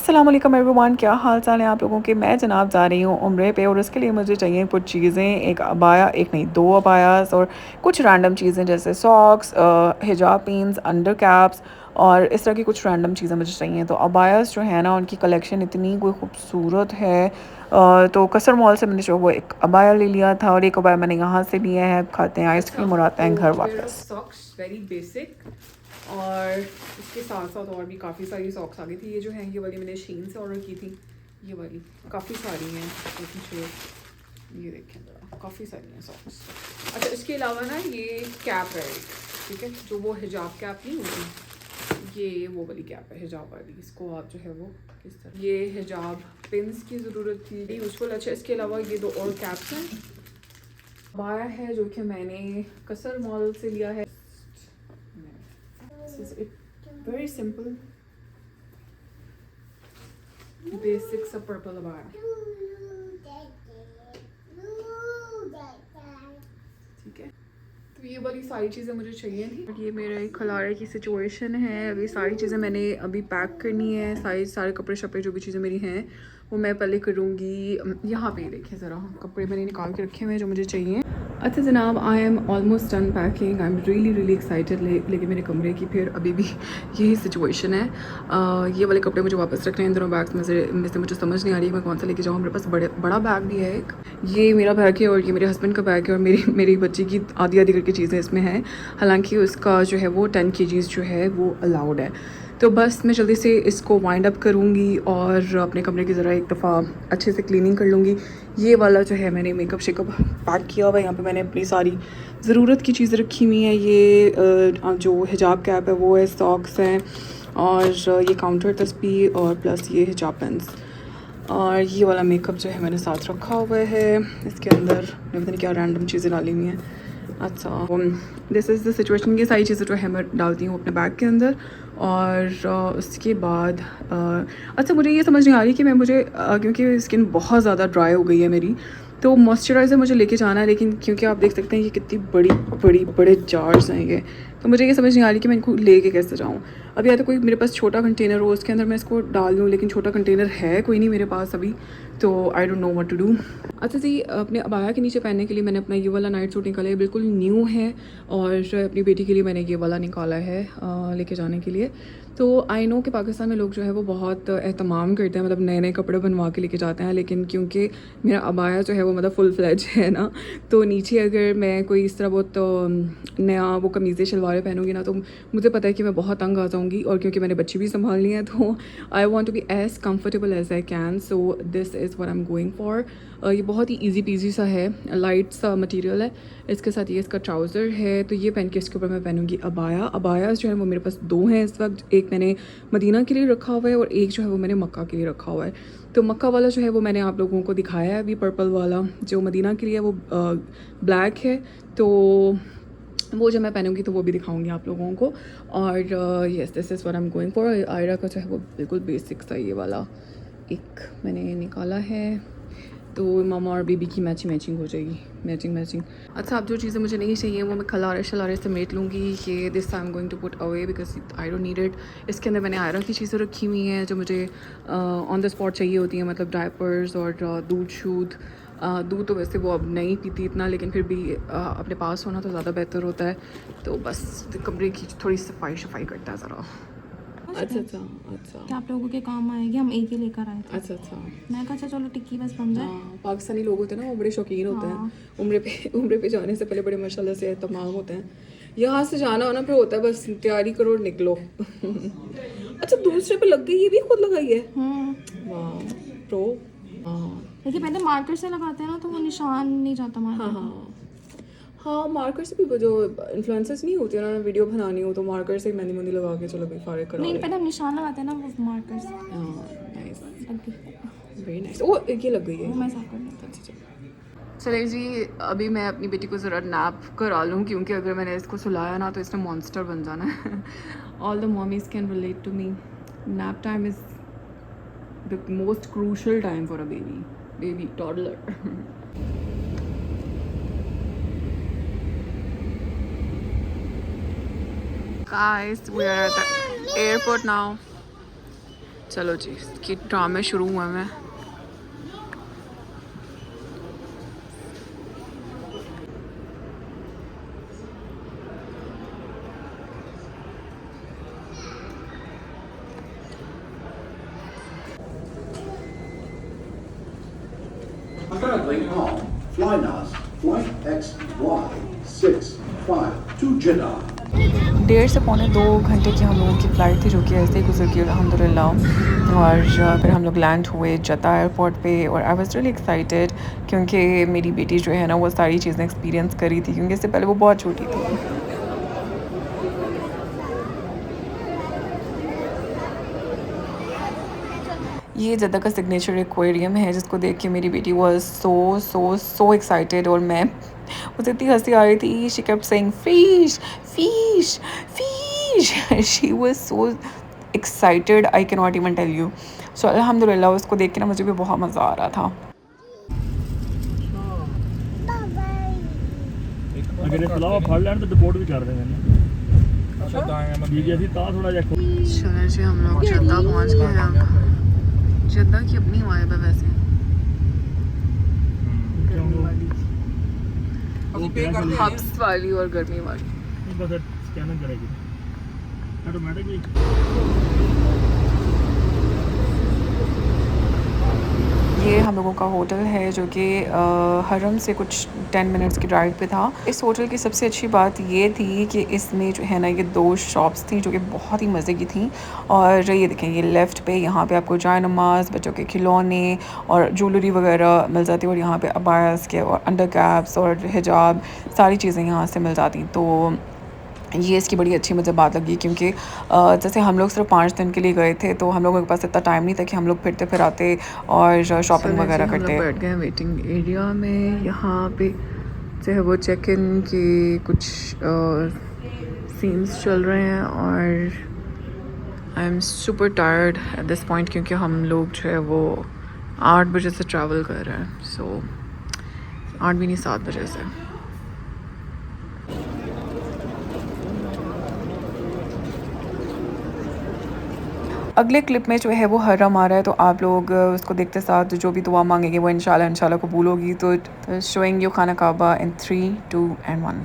अस्सलाम वालेकुम एवरीवन, क्या हाल चाल है आप लोगों के। मैं जनाब जा रही हूँ उम्रे पे और उसके लिए मुझे चाहिए कुछ चीज़ें, एक अबाया, एक नहीं दो अबायास और कुछ रैंडम चीज़ें जैसे सॉक्स, हिजाब पिन्स, अंडर कैप्स और इस तरह की कुछ रैंडम चीज़ें मुझे चाहिए। तो अबायास जो है ना, उनकी कलेक्शन इतनी कोई खूबसूरत है। तो कसर मॉल से मैंने जो वो एक अबाया ले लिया था और एक अबाया मैंने यहाँ से लिया है। खाते हैं आइसक्रीम और आते हैं घर वापस। सॉक्स वेरी बेसिक, और इसके साथ साथ और भी काफ़ी सारी सॉक्स आ गई थी। ये जो है ये वाली मैंने शीन से ऑर्डर की थी, ये वाली काफ़ी सारी हैं। ये देखें ज़रा, काफ़ी सारी हैं सॉक्स। अच्छा, इसके अलावा ना ये कैप है, ठीक है, जो वो हिजाब कैप नहीं होती, ये वो वाली कैप है हिजाब वाली। इसको आप जो है वो किस तरह, ये हिजाब पिन्स की ज़रूरत थी, यूजफुल। अच्छा, इसके अलावा ये दो और कैप्स हैं। बाया है जो कि मैंने कसर मॉल से लिया है। This is it, very simple, basic सा पर्पल अबाया, ठीक है। तो ये वाली सारी चीज़ें मुझे चाहिए थी। ये मेरा एक खलारे की सिचुएशन है। अभी सारी चीज़ें मैंने अभी पैक करनी है। सारे कपड़े शपड़े जो भी चीज़ें मेरी हैं वो मैं पहले करूँगी। यहाँ पे देखें ज़रा, कपड़े मैंने निकाल के रखे हुए हैं जो मुझे चाहिए। अच्छा जनाब, I am almost done packing. I am really excited. लेकिन मेरे कमरे की फिर अभी भी यही सिचुएशन है। ये वाले कपड़े मुझे वापस रखने हैं। इन दोनों बैग्स में से मुझे समझ नहीं आ रही है मैं कौन सा लेके जाऊँ। मेरे पास बड़ा बैग भी है एक, ये मेरा बैग है और ये मेरे हस्बैंड का बैग है और मेरी बच्ची की आधी करके चीज़ें इसमें हैं। हालांकि उसका जो है वो 10 kgs जो है वो अलाउड है। तो बस मैं जल्दी से इसको वाइंड अप करूँगी और अपने कमरे की ज़रा एक दफ़ा अच्छे से क्लीनिंग कर लूँगी। ये वाला जो है मैंने मेकअप शेकअप पैक किया हुआ है। यहाँ पे मैंने अपनी सारी ज़रूरत की चीज़ें रखी हुई हैं। ये जो हिजाब कैप है वो है, सॉक्स हैं और ये काउंटर तस्बीह और प्लस ये हिजाब पेंस और ये वाला मेकअप जो है मैंने साथ रखा हुआ है। इसके अंदर मैं पता नहीं क्या रैंडम चीज़ें डाली हुई हैं। अच्छा, दिस इज़ द सिचुएशन। ये सारी चीज़ें जो है मैं डालती हूँ अपने बैग के अंदर और उसके बाद अच्छा, मुझे ये समझ नहीं आ रही कि क्योंकि स्किन बहुत ज़्यादा ड्राई हो गई है मेरी, तो मॉइस्चराइज़र मुझे लेके जाना है। लेकिन क्योंकि आप देख सकते हैं ये कितनी बड़े जार्स हैं ये, तो मुझे ये समझ नहीं आ रही कि मैं इनको लेके कैसे जाऊँ। अभी या तो कोई मेरे पास छोटा कंटेनर हो उसके अंदर मैं इसको डाल दूँ, लेकिन छोटा कंटेनर है कोई नहीं मेरे पास अभी, तो I don't know what to do. अच्छा जी, अपने अबाया के नीचे पहनने के लिए मैंने अपना ये वाला नाइट सूट निकाला है, बिल्कुल न्यू है। और अपनी बेटी के लिए मैंने ये वाला निकाला है लेके जाने के लिए। तो आई नो कि पाकिस्तान में लोग जो है वो बहुत एहतमाम करते हैं, मतलब नए कपड़े बनवा के लेके जाते हैं। लेकिन क्योंकि मेरा अबाया जो है वो मतलब फुल फ्लेज है ना, तो नीचे अगर मैं कोई इस तरह बहुत नया वो कमीज़ें शलवारें पहनूंगी ना, तो मुझे पता है कि मैं बहुत तंग आ जाऊँगी। और क्योंकि मैंने बच्ची भी संभालनी है, तो I want to be as comfortable as I can. So this is what I am going for. ये बहुत ही ईजी पीजी सा है, लाइट सा मटेरियल है। इसके साथ ये इसका ट्राउज़र है, तो ये पहन के इसके ऊपर मैं पहनूंगी अबाया। अबायास जो है वो मेरे पास दो हैं इस वक्त, एक मैंने मदीना के लिए रखा हुआ है और एक जो है वो मैंने मक्का के लिए रखा हुआ है। तो मक्का वाला जो है वो मैंने आप लोगों को दिखाया है अभी, पर्पल वाला। जो मदीना के लिए वो ब्लैक है, तो वो जब मैं पहनूंगी तो वो भी दिखाऊंगी आप लोगों को। और yes, this is what I am going for. Aira का जो है वो बिल्कुल बेसिक सा ये वाला एक मैंने निकाला है, तो मामा और बेबी की मैचिंग हो जाएगी, मैचिंग। अच्छा, अब जो चीज़ें मुझे नहीं चाहिए वो मैं खलारे शलारे समेट लूँगी। ये this I am going to put away because I don't need it. इसके अंदर मैंने आयरन की चीज़ें रखी हुई हैं जो मुझे ऑन द स्पॉट चाहिए होती हैं, मतलब डायपर्स और दूध तो वैसे वो अब नहीं पीती इतना, लेकिन फिर भी अपने पास होना तो ज़्यादा बेहतर होता है। तो बस कमरे की थोड़ी सफाई करता है ज़रा। अच्छा क्या आप लोगों के काम आएगी, हम एक ही लेकर आए थे। अच्छा। मैं कहा अच्छा चलो टिक्की बस बन जाए। हाँ, पाकिस्तानी लोग होते हैं ना वो बड़े शौकीन होते हाँ। हैं। उम्रे पे जाने से पहले बड़े माशाल्लाह से तमाम होते हैं। यहाँ से जाना होना फिर होता है बस तैयारी करो और निकलो। अच्छा, दूसरे पे लग गई, ये भी खुद लगाई है। वाह प्रो। हाँ देखिए, पहले मार्कर से लगाते हैं ना तो वो निशान नहीं जाता मार्कर का। हाँ, मार्कर से भी जो इन्फ्लुएंसर्स नहीं होती है ना, उन्होंने वीडियो बनानी हो तो मार्कर से मेहंदी लगा के चलो भाई फारिग करा नहीं, रहे। पहले हम निशान लगाते हैं ना वो मार्कर से। नाइस, लग गई। Very nice. ओ, ये लग गई है। वो मैं साफ कर लेती हूँ। अच्छा, चले जी, अभी मैं अपनी बेटी को ज़रा नैप करा लूँ, क्योंकि अगर मैंने इसको सुलाया ना तो इसने मॉन्स्टर बन जाना है। All the mommies can relate to me. Nap time is the most crucial time for a baby toddler. Guys, we are at the airport now. चलो जी, इसकी ड्रामे शुरू हुआ मैं। Currently on Flynas Flight XY65 to Jeddah. 1.5 से पौने 2 घंटे की हम लोगों की फ़्लाइट थी, जो कि ऐसे ही गुजर गई अल्हम्दुलिल्लाह। और फिर हम लोग लैंड हुए जद्दा एयरपोर्ट पे, और आई वाज़ रियली एक्साइटेड क्योंकि मेरी बेटी जो है ना वो सारी चीज़ें एक्सपीरियंस करी थी, क्योंकि इससे पहले वो बहुत छोटी थी। ये जद्दा का सिग्नेचर एक्वेरियम है, जिसको देख के मेरी बेटी वाज सो एक्साइटेड, और मैं मुझे इतनी हंसी आ रही थी। She kept saying fish fish fish, she was so excited, I can not even tell you. So अल्हम्दुलिल्लाह उसको देख के ना मुझे भी बहुत मज़ा आ रहा था। अगर इस अलावा फड़ लैन तो डिपोर्ट भी कर देंगे ना। जी थोड़ा चलो जी, हम लोग जद्दा पहुंच गए हैं अब। जद्दा की अपनी वाइब है वैसे। हब्स वाली और गर्मी वाली। बस स्कैनर करेगी ऑटोमेटिकली। ये हम लोगों का होटल है, जो कि हरम से कुछ 10 मिनट्स की ड्राइव पे था। इस होटल की सबसे अच्छी बात ये थी कि इसमें जो है ना ये 2 शॉप्स थी जो कि बहुत ही मज़े की थी। और ये देखें, ये लेफ़्ट पे यहाँ पे आपको जाय नमाज़, बच्चों के खिलौने और ज्वेलरी वगैरह मिल जाती है, और यहाँ पे अबायास के और अंडर कैप्स और हिजाब सारी चीज़ें यहाँ से मिल जाती। तो ये इसकी बड़ी अच्छी मुझे बात लगी, क्योंकि जैसे हम लोग सिर्फ 5 दिन के लिए गए थे, तो हम लोगों के पास इतना टाइम नहीं था कि हम लोग फिरते फिराते और शॉपिंग वगैरह करते। हम लोग बैठ गए हैं वेटिंग एरिया में। यहाँ पे जो है वो चेक इन के कुछ सीन्स चल रहे हैं, और I am super tired at this point, क्योंकि हम लोग जो है वो 8 बजे से ट्रैवल कर रहे हैं। सो 8 भी नहीं, 7 बजे से। अगले क्लिप में जो है वो हरम आ रहा है, तो आप लोग उसको देखते साथ जो भी दुआ मांगेंगे वो इंशाल्लाह कबूल होगी। तो शोइंग यू खाना काबा इन 3, 2 and 1।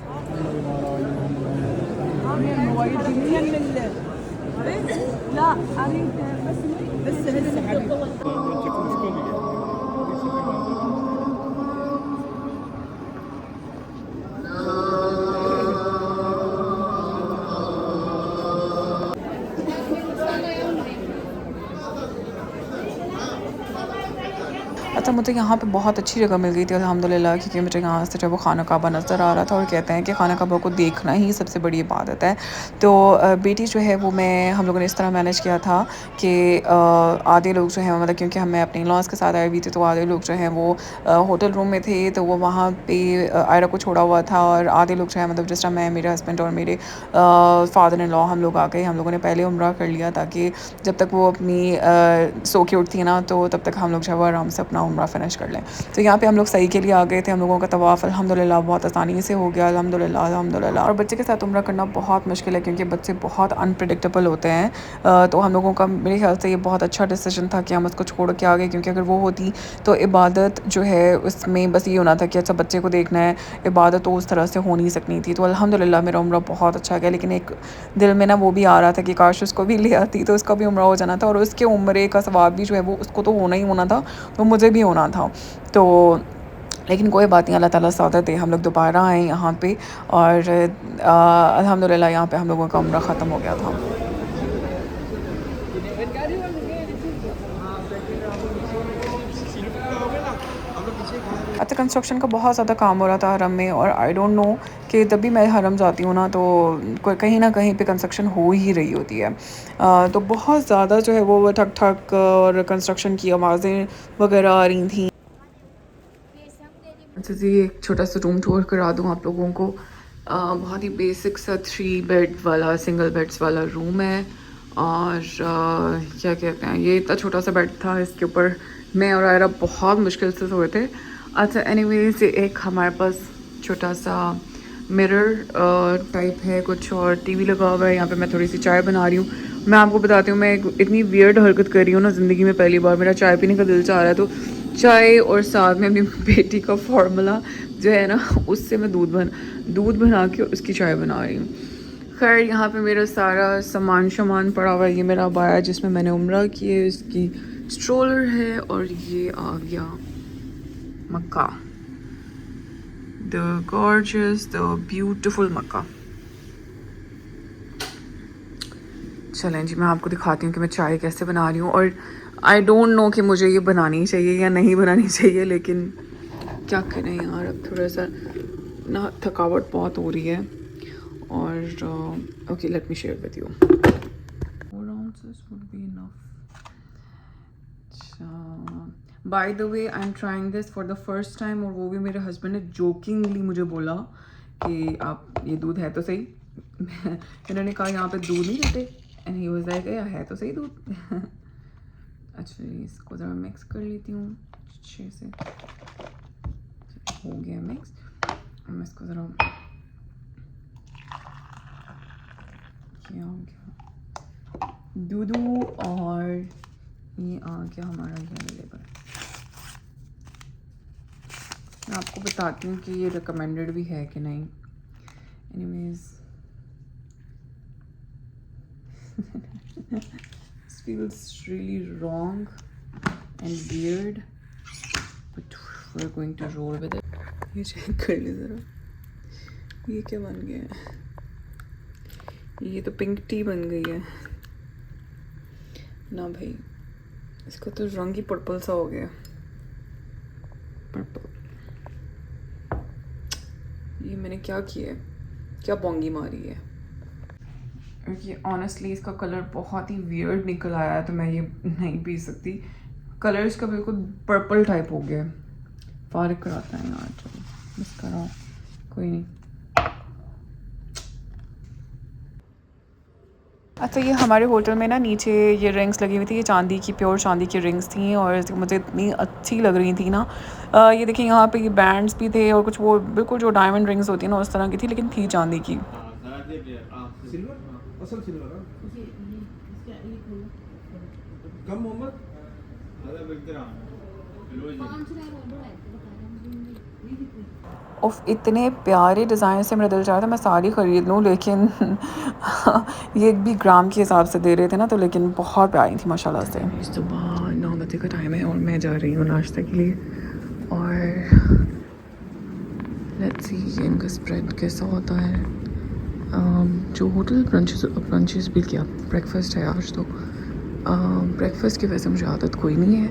अच्छा, मुझे यहाँ पे बहुत अच्छी जगह मिल गई थी अल्हम्दुलिल्लाह, क्योंकि मुझे यहाँ से जब वो खाना काबा नज़र आ रहा था, और कहते हैं कि खाना काबा को देखना ही सबसे बड़ी इबादत है। तो बेटी जो है वो हम लोगों ने इस तरह मैनेज किया था कि आधे लोग जो हैं, मतलब क्योंकि मैं अपने इन-लॉज़ के साथ आई हुई थी, तो आधे लोग जो हैं वो होटल रूम में थे, तो वो वहाँ पे आयरा को छोड़ा हुआ था, और आधे लोग जो है मतलब जिस तरह मैं, मेरे हस्बैंड और मेरे फादर इन लॉ हम लोग आ गए। हम लोगों ने पहले उम्रा कर लिया, ताकि जब तक वो अपनी सो के उठती है ना, तो तब तक हम लोग जो है वो आराम से अपना उम्रा फिनिश कर लें। तो यहाँ पे हम लोग सही के लिए आ गए थे। हम लोगों का तवाफ़ अल्हम्दुलिल्लाह बहुत आसानी से हो गया, अल्हम्दुलिल्लाह अल्हम्दुलिल्लाह। और बच्चे के साथ उम्रा करना बहुत मुश्किल है, क्योंकि बच्चे बहुत अनप्रेडिक्टेबल होते हैं। तो हम लोगों का मेरे ख्याल से ये बहुत अच्छा डिसीजन था कि हम उसको छोड़ के आ गए, क्योंकि अगर वो होती तो इबादत जो है उसमें बस ये होना था कि अच्छा बच्चे को देखना है, इबादत तो उस तरह से हो नहीं सकनी थी। तो अल्हम्दुलिल्लाह मेरा उम्रा बहुत अच्छा गया, लेकिन एक दिल में ना वो भी आ रहा था कि काश उसको भी ले आती, तो उसका भी उम्रा हो जाना था, और उसके उम्रे का सवाब भी जो है वो उसको तो होना ही होना था, तो मुझे भी होना था। तो लेकिन कोई बात नहीं, अल्लाह ताला सादत है। हम लोग दोबारा आए यहाँ पे, और अल्हम्दुलिल्लाह यहाँ पे हम लोगों का उम्रा ख़त्म हो गया था। अच्छा, कंस्ट्रक्शन का बहुत ज़्यादा काम हो रहा था हरम में, और आई डोंट नो कि जब भी मैं हरम जाती हूँ ना, तो कहीं ना कहीं पे कंस्ट्रक्शन हो ही रही होती है। तो बहुत ज़्यादा जो है वो ठक ठक और कंस्ट्रक्शन की आवाज़ें वगैरह आ रही थी। अच्छा जी, एक छोटा सा रूम टूर करा दूँ आप लोगों को। बहुत ही बेसिक सा 3 बेड वाला, सिंगल बेड्स वाला रूम है, और क्या कहते हैं, ये इतना छोटा सा बेड था, इसके ऊपर मैं और आयरा बहुत मुश्किल से सोए थे। अच्छा एनीवेज, एक हमारे पास छोटा सा मिरर टाइप है कुछ, और टीवी लगा हुआ है। यहाँ पे मैं थोड़ी सी चाय बना रही हूँ, मैं आपको बताती हूँ, मैं इतनी वियर्ड हरकत कर रही हूँ ना ज़िंदगी में, पहली बार मेरा चाय पीने का दिल चाह रहा है, तो चाय और साथ में अपनी बेटी का फार्मूला जो है ना, उससे मैं दूध बना के उसकी चाय बना रही हूँ। खैर यहाँ पे मेरा सारा सामान पड़ा हुआ है। ये मेरा अबाया जिसमें मैंने उम्रा की है, इसकी स्ट्रोलर है, और ये आ गया मक्का, द गॉर्जियस, द ब्यूटीफुल मक्का। चलें जी, मैं आपको दिखाती हूँ कि मैं चाय कैसे बना रही हूँ। और आई डोंट नो कि मुझे ये बनानी चाहिए या नहीं बनानी चाहिए, लेकिन क्या करें यार, अब थोड़ा सा ना थकावट बहुत हो रही है। और okay, let me share with you. 4 ounces would be enough. By the way, I am trying this for the first time, और वो भी मेरे हस्बैंड ने जोकिंगली मुझे बोला कि आप ये दूध है तो सही। इन्होंने कहा यहाँ पे दूध नहीं देते, एंड ही वाज लाइक या है तो सही दूध। अच्छा, इसको ज़रा मिक्स कर लेती हूँ अच्छे से। हो गया मिक्स। मैं इसको ज़रा, क्या हो गया, दूधू, और ये आ गया हमारा ये लेबर। मैं आपको बताती हूँ कि ये रिकमेंडेड भी है कि नहीं। Anyways, this feels really wrong and weird, but we're going to roll with it. ये चेक कर ले ज़रा, ये क्या बन गया है? ये तो पिंक टी बन गई है ना भाई, इसका तो रंग ही पर्पल सा हो गया, पर्पल। ये मैंने क्या किया है, क्या बोंगी मारी है। ये ऑनेस्टली इसका कलर बहुत ही वियर्ड निकल आया है, तो मैं ये नहीं पी सकती। कलर इसका बिल्कुल पर्पल टाइप हो गया है। फारिग कराता है यार, चलो मिस कराओ, कोई नहीं। अच्छा, ये हमारे होटल में ना नीचे ये रिंग्स लगी हुई थी, ये चांदी की, प्योर चांदी की रिंग्स थी, और मुझे इतनी अच्छी लग रही थी ना। ये देखिए यहाँ पे ये बैंड्स भी थे, और कुछ वो बिल्कुल जो डायमंड रिंग्स होती है ना उस तरह की थी, लेकिन थी चांदी की। उफ, इतने प्यारे डिज़ाइन से मेरा दिल चाह रहा था मैं सारी ख़रीद लूँ, लेकिन ये एक भी ग्राम के हिसाब से दे रहे थे ना, तो लेकिन बहुत प्यारी थी माशाल्लाह से। सुबह 9 बजे का टाइम है और मैं जा रही हूँ नाश्ते के लिए, और लेट्स सी ये इनका स्प्रेड कैसा होता है। जो होटल ब्रंचेस भी किया, ब्रेकफास्ट है आज तो। ब्रेकफास्ट की वैसे मुझे आदत कोई नहीं है,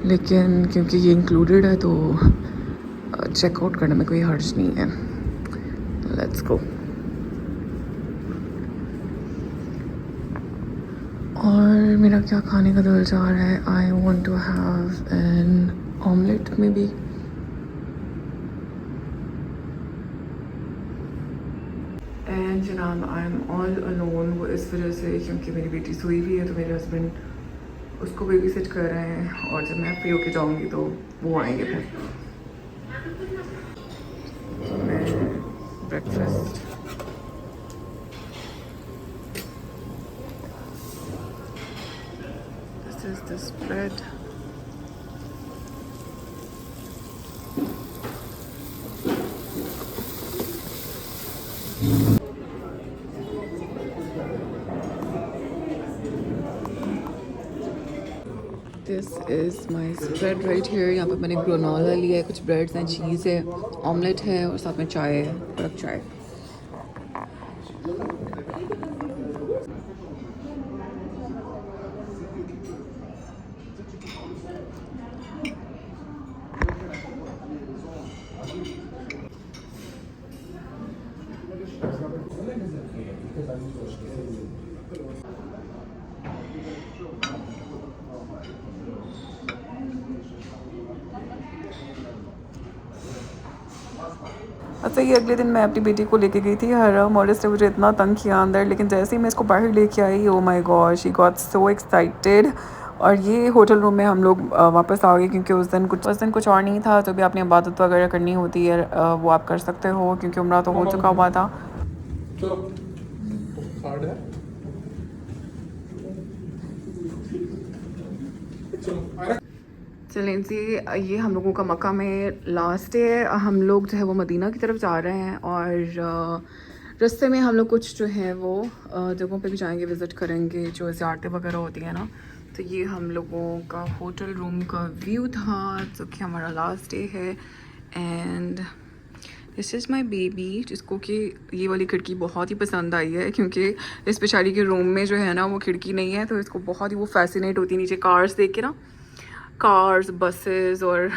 लेकिन क्योंकि ये इंक्लूडेड है तो चेकआउट करने में कोई हर्ज नहीं है। Let's go. और मेरा क्या खाने का दिल चाह रहा है, I want to have an omelette maybe. And जनाब, आई एम ऑल अलोन। वो इस वजह से क्योंकि मेरी बेटी सोई हुई है, तो मेरे हस्बैंड उसको बेबी सिट कर रहे हैं, और जब मैं फ्री होके जाऊँगी तो वो आएंगे फिर। Breakfast. This is the spread. This is my spread right here. यहाँ पे मैंने ग्रेनोला लिया है, कुछ ब्रेड्स हैं, चीज़ है, ऑमलेट है, और साथ में चाय है, कड़क चाय। अच्छा, ये अगले दिन मैं अपनी बेटी को लेके गई थी हरम, और इसने मुझे इतना तंग किया अंदर, लेकिन जैसे ही मैं इसको बाहर लेके आई, oh my god, she got so excited. और ये होटल रूम में हम लोग वापस आ गए, क्योंकि उस दिन कुछ और नहीं था, तो भी आपने इबादत वगैरह करनी होती है वो आप कर सकते हो, क्योंकि उम्रा तो हो चुका हुआ था। चलो कार्ड है, चलें जी, ये हम लोगों का मक्का में लास्ट डे है। हम लोग जो है वो मदीना की तरफ जा रहे हैं और रास्ते में हम लोग कुछ जो है वो जगहों पे भी जाएंगे, विज़िट करेंगे जो ज़ियारतें वगैरह होती हैं ना। तो ये हम लोगों का होटल रूम का व्यू था, जो कि हमारा लास्ट डे है। And this is my baby, जिसको कि ये वाली खिड़की बहुत ही पसंद आई है, क्योंकि इस बेचारी के रूम में जो है ना वो खिड़की नहीं है, तो इसको बहुत ही वो फैसिनेट होती है नीचे कार्स देख के ना, कार्स, बसेस और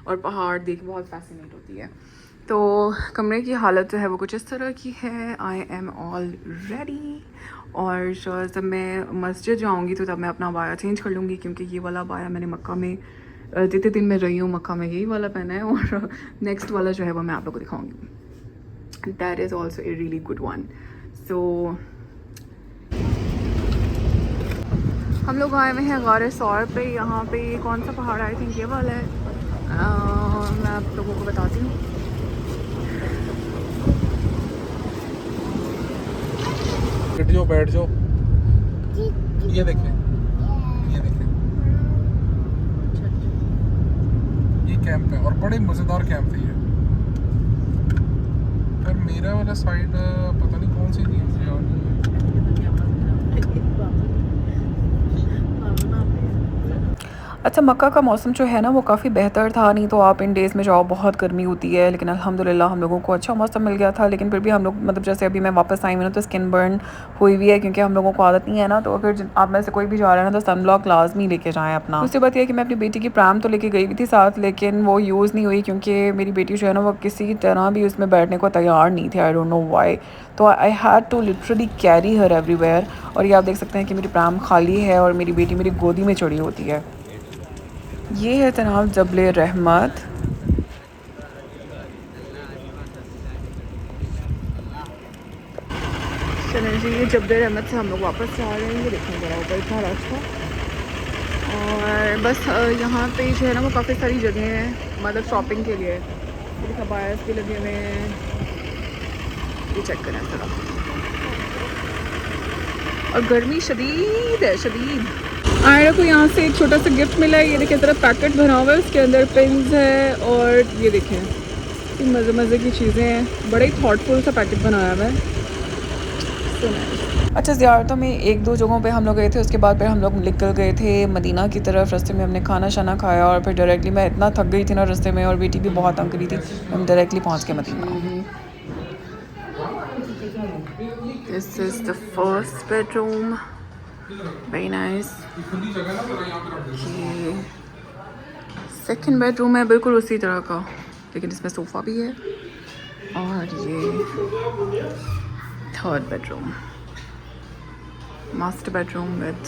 पहाड़ देख के बहुत फैसिनेट होती है। तो कमरे की हालत जो है वो कुछ इस तरह की है। आई एम ऑल रेडी, और जब मैं मस्जिद जाऊंगी तो तब मैं अपना अबाया चेंज कर लूँगी, क्योंकि ये वाला अबाया मैंने मक्का में जितने दिन मैं रही हूँ मक्का में यही वाला पहना है, और नेक्स्ट वाला जो है वो मैं आप लोगों को दिखाऊंगी। That is also a really good one. So हम लोग आए हुए हैं गारे सौर पे। यहाँ पे कौन सा पहाड़, आई थिंक ये वाला है। मैं आप लोगों को बताती हूँ। बैठ जाओ। ये देखें, ये देखें, ये कैंप है और बड़े मज़ेदार कैंप है ये। पर मेरा वाला साइड पता नहीं कौन सी थी। अच्छा, मक्का का मौसम जो है ना वो काफ़ी बेहतर था, नहीं तो आप इन डेज़ में जाओ बहुत गर्मी होती है, लेकिन अल्हम्दुलिल्लाह हम लोगों को अच्छा मौसम मिल गया था। लेकिन फिर भी हम लोग मतलब जैसे अभी मैं वापस आई हूँ ना तो स्किन बर्न हुई हुई है, क्योंकि हम लोगों को आदत नहीं है ना। तो अगर आप में से कोई भी जा रहा है ना तो सन ब्लॉक लाजमी लेके जाएँ अपना। दूसरी बात यह है कि मैं अपनी बेटी की प्रैम तो लेके गई भी थी साथ, लेकिन वो यूज़ नहीं हुई, क्योंकि मेरी बेटी जो है ना वो किसी तरह भी उसमें बैठने को तैयार नहीं थी। I don't know why. तो I had to literally carry her everywhere. और ये आप देख सकते हैं कि मेरी प्रैम खाली है और मेरी बेटी मेरी गोदी में चढ़ी होती है। ये है जनाब जबले रहमत। चलें जी, ये जबले रहमत से हम लोग वापस जा रहे हैं। ये देखें ज़रा ऊपर इतना रास्ता, और बस यहाँ पे जो है ना वो काफ़ी सारी जगह हैं मतलब शॉपिंग के लिए। बायर्स भी लगे हुए हैं, ये चेक करें ज़रा। और गर्मी शदीद है, शदीद। आयरा को यहाँ से एक छोटा सा गिफ्ट मिला है। ये देखें ज़रा पैकेट भरा हुआ है, उसके अंदर पिन्स है और ये देखें मज़े मज़े की चीज़ें हैं। बड़ा ही थॉटफुल सा पैकेट बनाया हुआ है। अच्छा, ज़ियारतों में एक दो जगहों पे हम लोग गए थे, उसके बाद फिर हम लोग निकल गए थे मदीना की तरफ। रास्ते में हमने खाना शाना खाया और फिर डायरेक्टली मैं इतना थक गई थी ना रास्ते में, और बेटी भी बहुत तंग करी थी, हम डायरेक्टली पहुँच गए Medina. This is the first bedroom, very nice. ये सेकंड बेडरूम है बिल्कुल उसी तरह का, लेकिन इसमें सोफ़ा भी है। और ये third bedroom, master bedroom with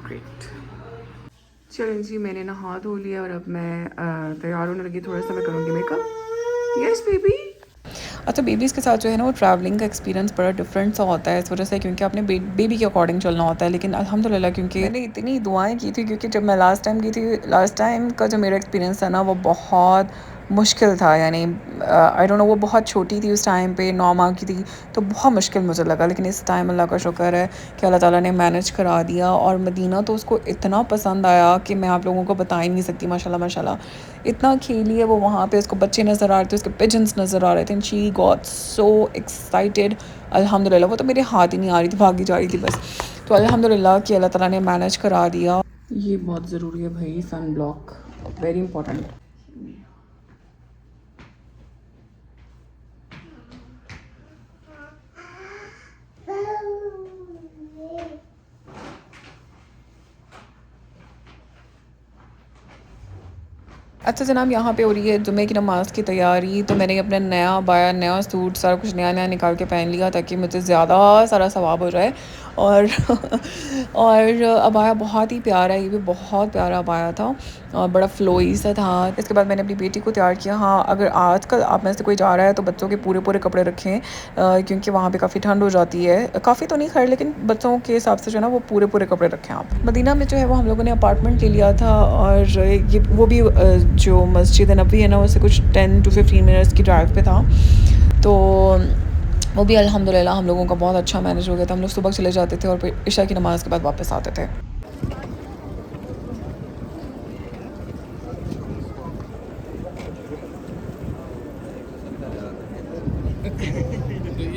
great. चलें जी, मैंने नहा धो लिया और अब मैं तैयार होने लगी। थोड़ा सा मैं करूँगी मेकअप। Yes baby. अच्छा, बेबीज़ के साथ जो है ना वो ट्रैवलिंग का एक्सपीरियंस बड़ा डिफरेंट सा होता है इस वजह से, क्योंकि आपने बेबी के अकॉर्डिंग चलना होता है। लेकिन अल्हम्दुलिल्लाह क्योंकि मैंने इतनी दुआएं की थी, क्योंकि जब मैं लास्ट टाइम की थी, लास्ट टाइम का जो मेरा एक्सपीरियंस था ना वो बहुत मुश्किल था। यानी आई डोंट नो, वो बहुत छोटी थी उस टाइम पे, 9 माह की थी, तो बहुत मुश्किल मुझे लगा। लेकिन इस टाइम अल्लाह का शुक्र है कि अल्लाह ताला ने मैनेज करा दिया। और मदीना तो उसको इतना पसंद आया कि मैं आप लोगों को बता ही नहीं सकती। माशाल्लाह माशाल्लाह इतना खेली है वो वहाँ पे, उसको बच्चे नज़र आ रहे थे, उसके पिजन्स नज़र आ रहे थे, and she got so excited. अल्हम्दुलिल्लाह वो तो मेरे हाथ ही नहीं आ रही थी, भागी जा रही थी बस। तो अल्हम्दुलिल्लाह कि अल्लाह ताला ने मैनेज करा दिया। ये बहुत ज़रूरी है भाई, सन ब्लॉक वेरी इंपॉर्टेंट। अच्छा जनाब, यहाँ पे हो रही है जुमे की नमाज़ की तैयारी। तो मैंने अपना नया अबाया, नया सूट, सारा कुछ नया नया निकाल के पहन लिया ताकि मुझे ज़्यादा सारा सवाब हो जाए। और और अबाया बहुत ही प्यारा है, ये भी बहुत प्यारा अबाया था और बड़ा फ्लोई सा था। इसके बाद मैंने अपनी बेटी को तैयार किया। हाँ, अगर आजकल आप में से कोई जा रहा है तो बच्चों के पूरे पूरे कपड़े रखें, क्योंकि वहाँ पे काफ़ी ठंड हो जाती है। काफ़ी तो नहीं खैर, लेकिन बच्चों के हिसाब से जो है ना वो पूरे पूरे कपड़े रखें आप। मदीना में जो है वो हम लोगों ने अपार्टमेंट ले लिया था, और ये वो भी जो मस्जिद नबवी है ना उससे कुछ 10 to 15 मिनट्स की ड्राइव पे था। तो वो भी अल्हम्दुलिल्लाह हम लोगों का बहुत अच्छा मैनेज हो गया था। हम लोग सुबह चले जाते थे और फिर इशा की नमाज़ के बाद वापस आते थे।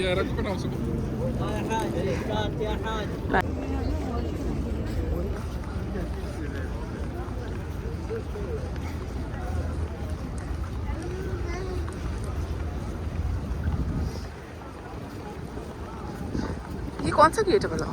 ये रखो बनाओ सब ये कौन सा गेट है भला?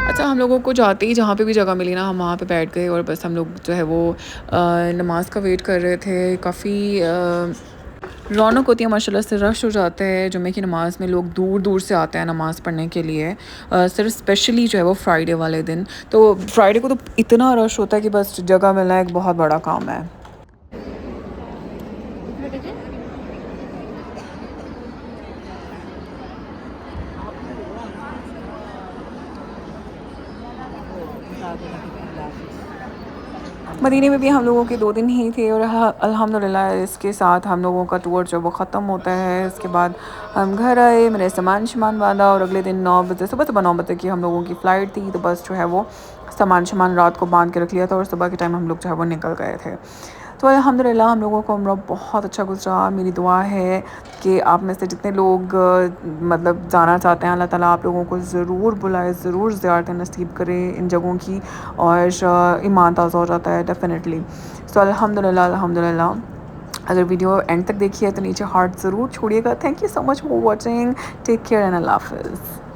अच्छा, हम लोगों को जाते ही जहाँ पे भी जगह मिली ना हम वहाँ पे बैठ गए और बस हम लोग जो है वो नमाज़ का वेट कर रहे थे। काफ़ी रौनक होती है माशाल्लाह से, रश हो जाता है। जुम्मे की नमाज़ में लोग दूर दूर से आते हैं नमाज़ पढ़ने के लिए, सिर्फ स्पेशली जो है वो फ्राइडे वाले दिन। तो फ्राइडे को तो इतना रश होता है कि बस जगह मिलना एक बहुत बड़ा काम है। मदीने में भी हम लोगों के 2 दिन ही थे और अल्हम्दुलिल्लाह इसके साथ हम लोगों का टूर जो वो ख़त्म होता है। इसके बाद हम घर आए, मैंने सामान बांधा और अगले दिन 9 बजे सुबह 9 बजे की हम लोगों की फ़्लाइट थी। तो बस जो है वो सामान रात को बांध के रख लिया था और सुबह के टाइम हम लोग जो है वो निकल गए थे। तो अल्हम्दुलिल्लाह हम लोगों को उम्रा बहुत अच्छा गुजरा। मेरी दुआ है कि आप में से जितने लोग मतलब जाना चाहते हैं, अल्लाह ताला आप लोगों को ज़रूर बुलाए, ज़रूर ज़ियारतें नसीब करे इन जगहों की और ईमान ताज़ा हो जाता है डेफ़िनेटली। सो अल्हम्दुलिल्लाह। अगर वीडियो एंड तक देखी है तो नीचे हार्ट ज़रूर छोड़िएगा। Thank you so much for watching. Take care and अल्लाह हाफ़िज़।